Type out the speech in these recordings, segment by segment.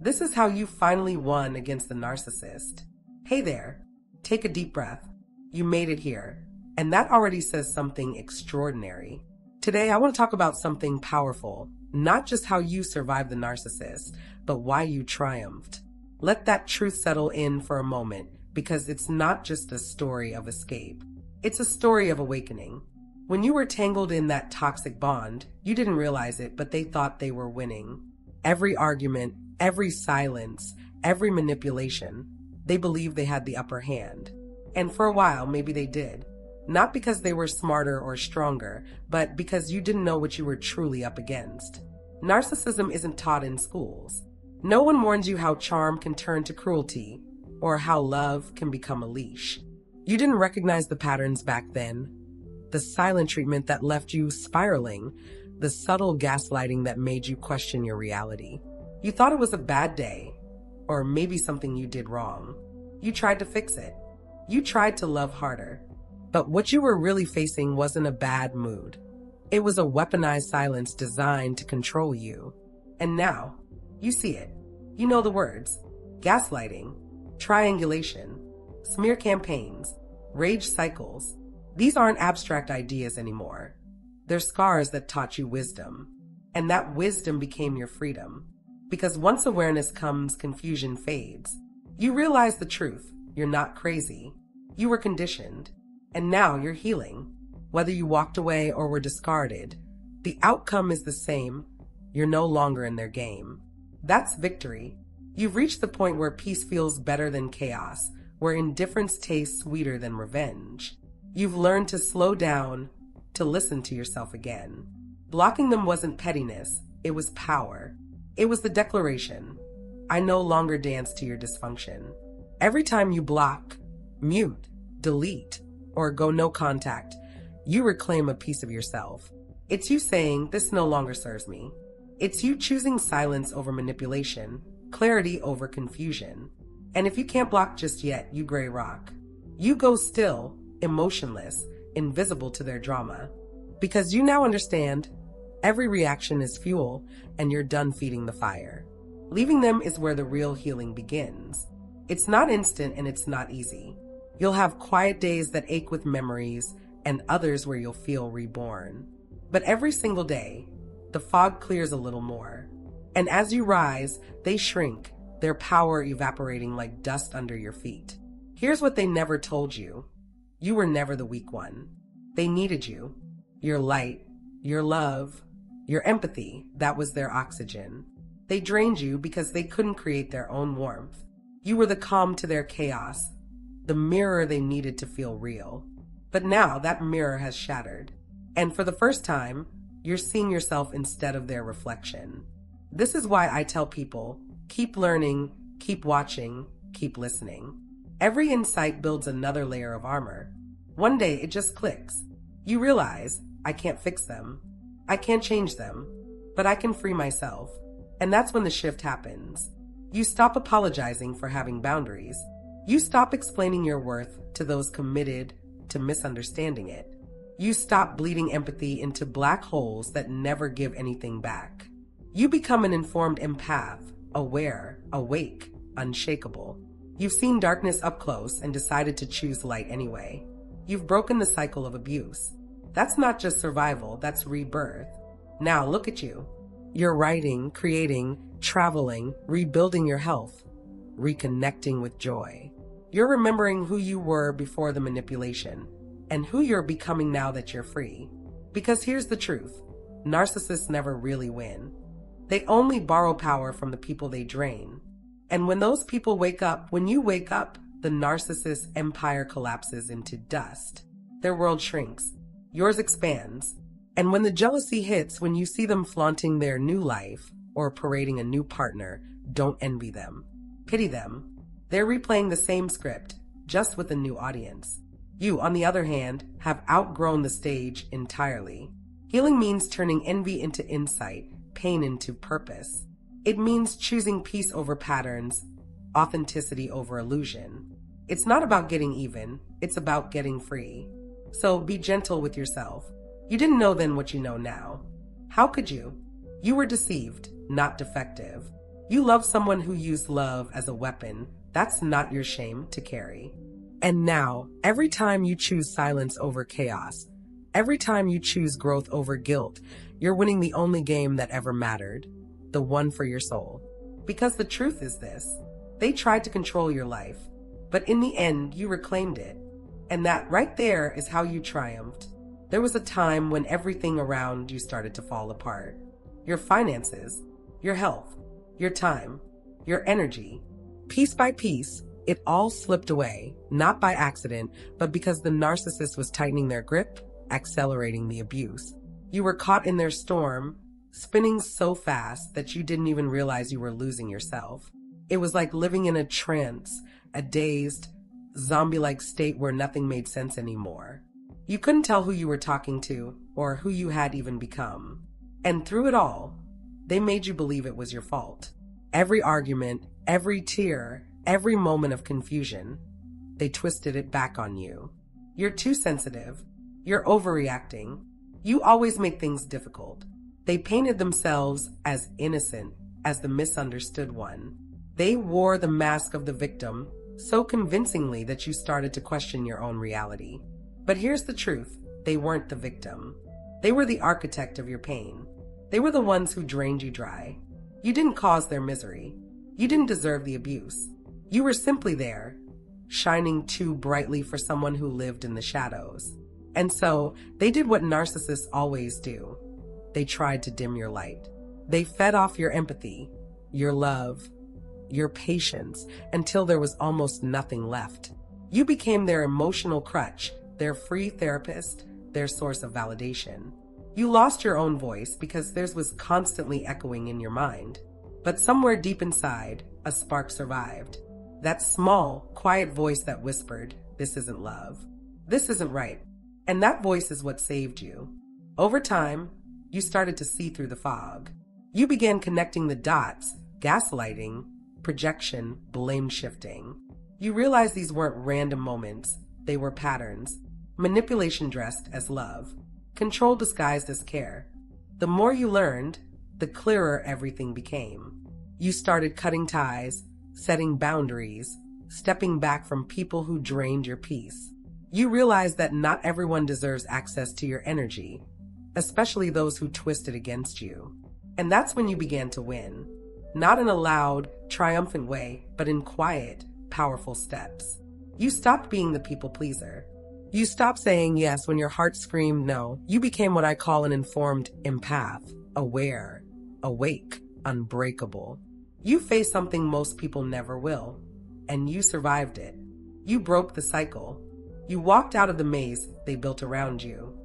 This is how you finally won against the narcissist. Hey there, take a deep breath. You made it here, and that already says something extraordinary. Today, I want to talk about something powerful, not just how you survived the narcissist, but why you triumphed. Let that truth settle in for a moment, because it's not just a story of escape. It's a story of awakening. When you were tangled in that toxic bond, you didn't realize it, but they thought they were winning. Every argument, every silence, every manipulation, they believed they had the upper hand. And for a while, maybe they did. Not because they were smarter or stronger, but because you didn't know what you were truly up against. Narcissism isn't taught in schools. No one warns you how charm can turn to cruelty, or how love can become a leash. You didn't recognize the patterns back then. The silent treatment that left you spiraling, the subtle gaslighting that made you question your reality. You thought it was a bad day, or maybe something you did wrong. You tried to fix it. You tried to love harder. But what you were really facing wasn't a bad mood. It was a weaponized silence designed to control you. And now, you see it. You know the words: gaslighting, triangulation, smear campaigns, rage cycles. These aren't abstract ideas anymore. They're scars that taught you wisdom. And that wisdom became your freedom. Because once awareness comes, confusion fades. You realize the truth. You're not crazy. You were conditioned. And now you're healing. Whether you walked away or were discarded, the outcome is the same. You're no longer in their game. That's victory. You've reached the point where peace feels better than chaos, where indifference tastes sweeter than revenge. You've learned to slow down, to listen to yourself again. Blocking them wasn't pettiness, it was power. It was the declaration: I no longer dance to your dysfunction. Every time you block, mute, delete, or go no contact, you reclaim a piece of yourself. It's you saying, this no longer serves me. It's you choosing silence over manipulation, clarity over confusion. And if you can't block just yet, you gray rock. You go still, emotionless, invisible to their drama. Because you now understand, every reaction is fuel, and you're done feeding the fire. Leaving them is where the real healing begins. It's not instant and it's not easy. You'll have quiet days that ache with memories, and others where you'll feel reborn. But every single day, the fog clears a little more. And as you rise, they shrink, their power evaporating like dust under your feet. Here's what they never told you. You were never the weak one. They needed you. Your light, your love, your empathy, that was their oxygen. They drained you because they couldn't create their own warmth. You were the calm to their chaos, the mirror they needed to feel real. But now that mirror has shattered. And for the first time, you're seeing yourself instead of their reflection. This is why I tell people, keep learning, keep watching, keep listening. Every insight builds another layer of armor. One day it just clicks. You realize, I can't fix them. I can't change them. But I can free myself. And that's when the shift happens. You stop apologizing for having boundaries. You stop explaining your worth to those committed to misunderstanding it. You stop bleeding empathy into black holes that never give anything back. You become an informed empath, aware, awake, unshakable. You've seen darkness up close and decided to choose light anyway. You've broken the cycle of abuse. That's not just survival, that's rebirth. Now look at you. You're writing, creating, traveling, rebuilding your health, reconnecting with joy. You're remembering who you were before the manipulation and who you're becoming now that you're free. Because here's the truth. Narcissists never really win. They only borrow power from the people they drain. And when those people wake up, when you wake up, the narcissist empire collapses into dust. Their world shrinks. Yours expands. And when the jealousy hits, when you see them flaunting their new life or parading a new partner, don't envy them. Pity them. They're replaying the same script, just with a new audience. You, on the other hand, have outgrown the stage entirely. Healing means turning envy into insight, pain into purpose. It means choosing peace over patterns, authenticity over illusion. It's not about getting even, it's about getting free. So be gentle with yourself. You didn't know then what you know now. How could you? You were deceived, not defective. You love someone who used love as a weapon. That's not your shame to carry. And now, every time you choose silence over chaos, every time you choose growth over guilt, you're winning the only game that ever mattered, the one for your soul. Because the truth is this, they tried to control your life, but in the end, you reclaimed it. And that right there is how you triumphed. There was a time when everything around you started to fall apart. Your finances, your health, your time, your energy. Piece by piece, it all slipped away, not by accident, but because the narcissist was tightening their grip, accelerating the abuse. You were caught in their storm, spinning so fast that you didn't even realize you were losing yourself. It was like living in a trance, a dazed, zombie-like state where nothing made sense anymore. You couldn't tell who you were talking to or who you had even become. And through it all, they made you believe it was your fault. Every argument, every tear, every moment of confusion, they twisted it back on you. You're too sensitive. You're overreacting. You always make things difficult. They painted themselves as innocent, as the misunderstood one. They wore the mask of the victim so convincingly that you started to question your own reality. But here's the truth. They weren't the victim. They were the architect of your pain. They were the ones who drained you dry. You didn't cause their misery. You didn't deserve the abuse. You were simply there, shining too brightly for someone who lived in the shadows. And so, they did what narcissists always do. They tried to dim your light. They fed off your empathy, your love, your patience, until there was almost nothing left. You became their emotional crutch, their free therapist, their source of validation. You lost your own voice because theirs was constantly echoing in your mind. But somewhere deep inside, a spark survived. That small, quiet voice that whispered, "This isn't love. This isn't right." And that voice is what saved you. Over time, you started to see through the fog. You began connecting the dots, gaslighting, projection, blame shifting. You realized these weren't random moments. They were patterns. Manipulation dressed as love. Control disguised as care. The more you learned, the clearer everything became. You started cutting ties, setting boundaries, stepping back from people who drained your peace. You realized that not everyone deserves access to your energy, especially those who twist it against you. And that's when you began to win. Not in a loud, triumphant way, but in quiet, powerful steps. You stopped being the people pleaser. You stopped saying yes when your heart screamed no. You became what I call an informed empath, aware, awake, unbreakable. You faced something most people never will, and you survived it. You broke the cycle. You walked out of the maze they built around you.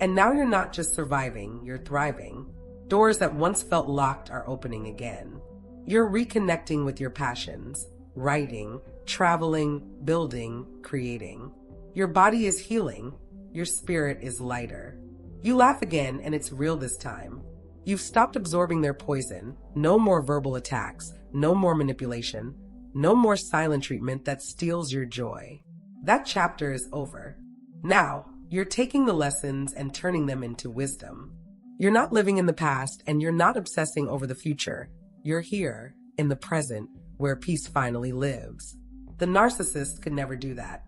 And now you're not just surviving, you're thriving. Doors that once felt locked are opening again. You're reconnecting with your passions, writing, traveling, building, creating. Your body is healing. Your spirit is lighter. You laugh again, and it's real this time. You've stopped absorbing their poison. No more verbal attacks. No more manipulation. No more silent treatment that steals your joy. That chapter is over. Now, you're taking the lessons and turning them into wisdom. You're not living in the past, and you're not obsessing over the future. You're here, in the present, where peace finally lives. The narcissist could never do that.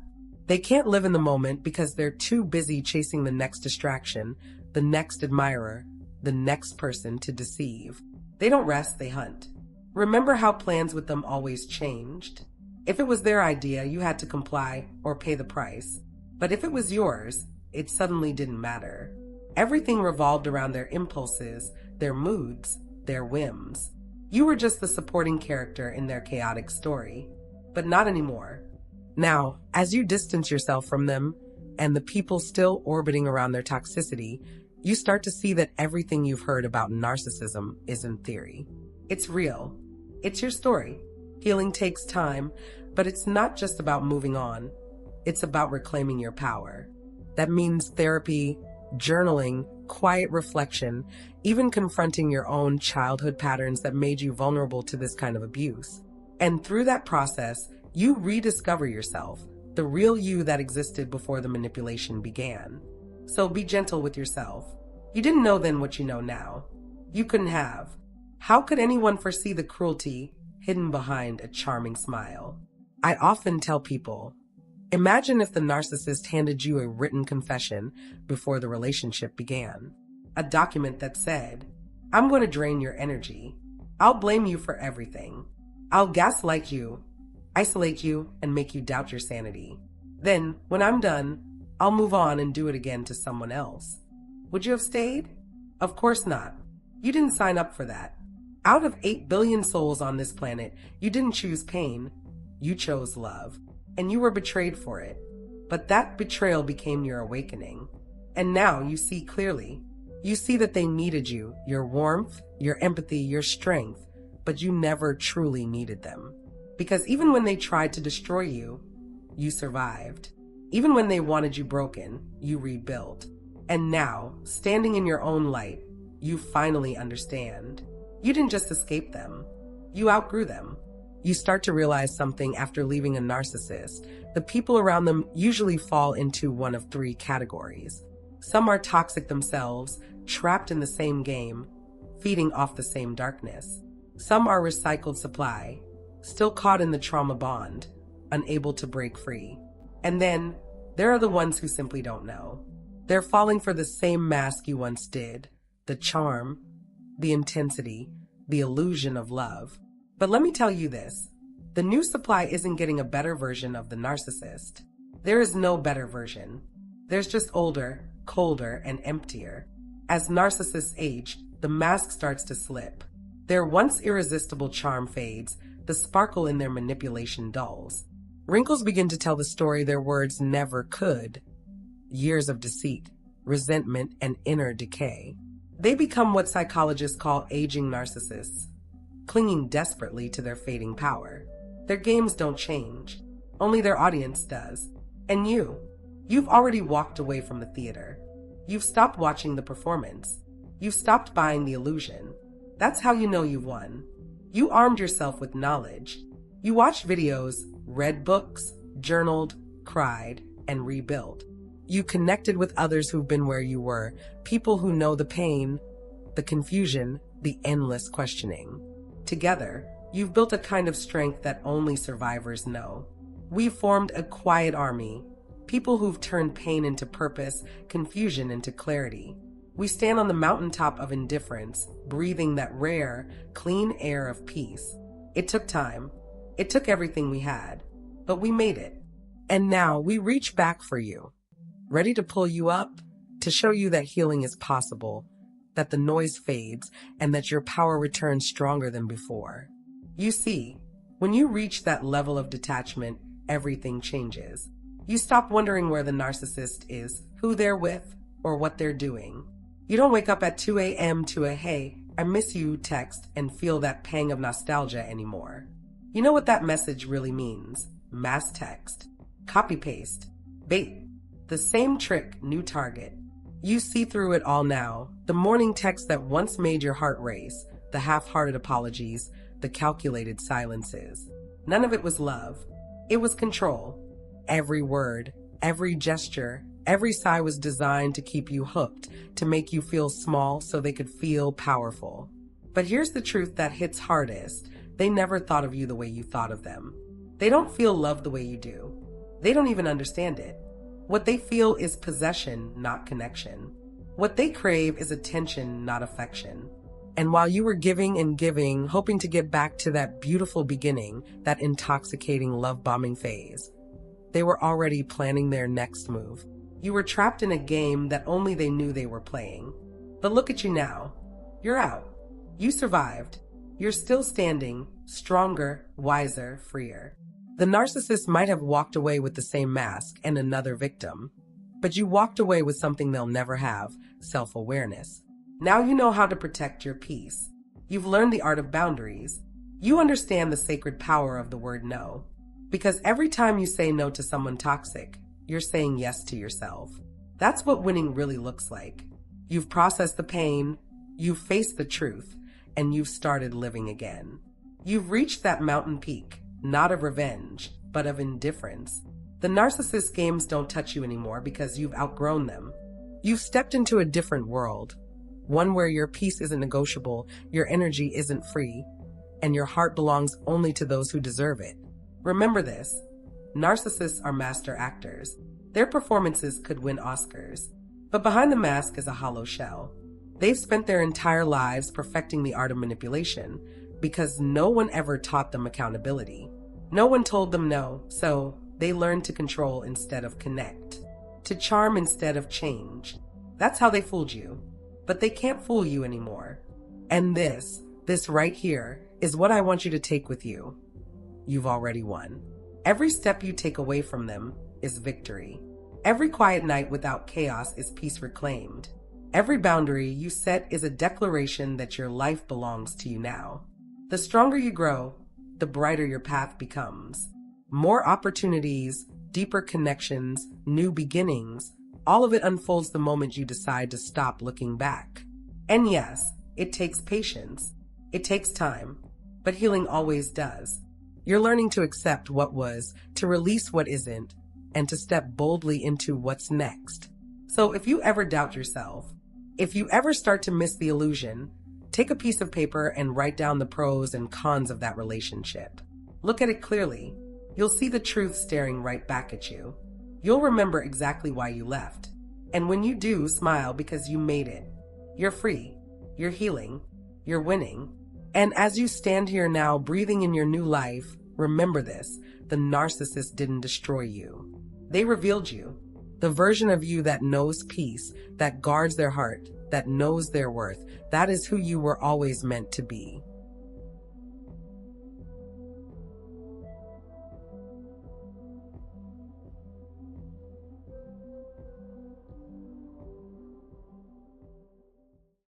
They can't live in the moment because they're too busy chasing the next distraction, the next admirer, the next person to deceive. They don't rest, they hunt. Remember how plans with them always changed? If it was their idea, you had to comply or pay the price. But if it was yours, it suddenly didn't matter. Everything revolved around their impulses, their moods, their whims. You were just the supporting character in their chaotic story. But not anymore. Now, as you distance yourself from them, and the people still orbiting around their toxicity, you start to see that everything you've heard about narcissism isn't theory. It's real. It's your story. Healing takes time, but it's not just about moving on. It's about reclaiming your power. That means therapy, journaling, quiet reflection, even confronting your own childhood patterns that made you vulnerable to this kind of abuse. And through that process, you rediscover yourself, the real you that existed before the manipulation began. So be gentle with yourself. You didn't know then what you know now. You couldn't have. How could anyone foresee the cruelty hidden behind a charming smile? I often tell people, imagine if the narcissist handed you a written confession before the relationship began. A document that said, I'm going to drain your energy. I'll blame you for everything. I'll gaslight you, isolate you, and make you doubt your sanity. Then, when I'm done, I'll move on and do it again to someone else. Would you have stayed? Of course not. You didn't sign up for that. Out of 8 billion souls on this planet, you didn't choose pain. You chose love. And you were betrayed for it. But that betrayal became your awakening. And now you see clearly. You see that they needed you, your warmth, your empathy, your strength, but you never truly needed them. Because even when they tried to destroy you, you survived. Even when they wanted you broken, you rebuilt. And now, standing in your own light, you finally understand. You didn't just escape them. You outgrew them. You start to realize something after leaving a narcissist. The people around them usually fall into one of 3 categories. Some are toxic themselves, trapped in the same game, feeding off the same darkness. Some are recycled supply, still caught in the trauma bond, unable to break free. And then, there are the ones who simply don't know. They're falling for the same mask you once did, the charm, the intensity, the illusion of love. But let me tell you this, the new supply isn't getting a better version of the narcissist. There is no better version. There's just older, colder, and emptier. As narcissists age, the mask starts to slip. Their once irresistible charm fades, the sparkle in their manipulation dulls. Wrinkles begin to tell the story their words never could. Years of deceit, resentment, and inner decay. They become what psychologists call aging narcissists, clinging desperately to their fading power. Their games don't change. Only their audience does. And you've already walked away from the theater. You've stopped watching the performance. You've stopped buying the illusion. That's how you know you've won. You armed yourself with knowledge. You watched videos, read books, journaled, cried, and rebuilt. You connected with others who've been where you were, people who know the pain, the confusion, the endless questioning. Together, you've built a kind of strength that only survivors know. We've formed a quiet army, people who've turned pain into purpose, confusion into clarity. We stand on the mountaintop of indifference, breathing that rare, clean air of peace. It took time. It took everything we had. But we made it. And now we reach back for you, ready to pull you up, to show you that healing is possible, that the noise fades, and that your power returns stronger than before. You see, when you reach that level of detachment, everything changes. You stop wondering where the narcissist is, who they're with, or what they're doing. You don't wake up at 2 a.m. to a "hey, I miss you" text and feel that pang of nostalgia anymore. You know what that message really means? Mass text, copy-paste, bait. The same trick, new target. You see through it all now. The morning text that once made your heart race, the half-hearted apologies, the calculated silences. None of it was love. It was control. Every word, every gesture, every sigh was designed to keep you hooked, to make you feel small so they could feel powerful. But here's the truth that hits hardest. They never thought of you the way you thought of them. They don't feel love the way you do. They don't even understand it. What they feel is possession, not connection. What they crave is attention, not affection. And while you were giving and giving, hoping to get back to that beautiful beginning, that intoxicating love-bombing phase, they were already planning their next move. You were trapped in a game that only they knew they were playing. But look at you now. You're out. You survived. You're still standing, stronger, wiser, freer. The narcissist might have walked away with the same mask and another victim, but you walked away with something they'll never have, self-awareness. Now you know how to protect your peace. You've learned the art of boundaries. You understand the sacred power of the word no. Because every time you say no to someone toxic, you're saying yes to yourself. That's what winning really looks like. You've processed the pain, you've faced the truth, and you've started living again. You've reached that mountain peak, not of revenge, but of indifference. The narcissist games don't touch you anymore because you've outgrown them. You've stepped into a different world, One where your peace isn't negotiable, your energy isn't free, and your heart belongs only to those who deserve it. Remember this: narcissists are master actors. Their performances could win Oscars. But behind the mask is a hollow shell. They've spent their entire lives perfecting the art of manipulation because no one ever taught them accountability. No one told them no, so they learned to control instead of connect, to charm instead of change. That's how they fooled you. But they can't fool you anymore. And this right here, is what I want you to take with you. You've already won. Every step you take away from them is victory. Every quiet night without chaos is peace reclaimed. Every boundary you set is a declaration that your life belongs to you now. The stronger you grow, the brighter your path becomes. More opportunities, deeper connections, new beginnings, all of it unfolds the moment you decide to stop looking back. And yes, it takes patience. It takes time, but healing always does. You're learning to accept what was, to release what isn't, and to step boldly into what's next. So if you ever doubt yourself, if you ever start to miss the illusion, take a piece of paper and write down the pros and cons of that relationship. Look at it clearly. You'll see the truth staring right back at you. You'll remember exactly why you left. And when you do, smile because you made it. You're free. You're healing. You're winning. And as you stand here now, breathing in your new life, remember this: the narcissist didn't destroy you. They revealed you. The version of you that knows peace, that guards their heart, that knows their worth. That is who you were always meant to be.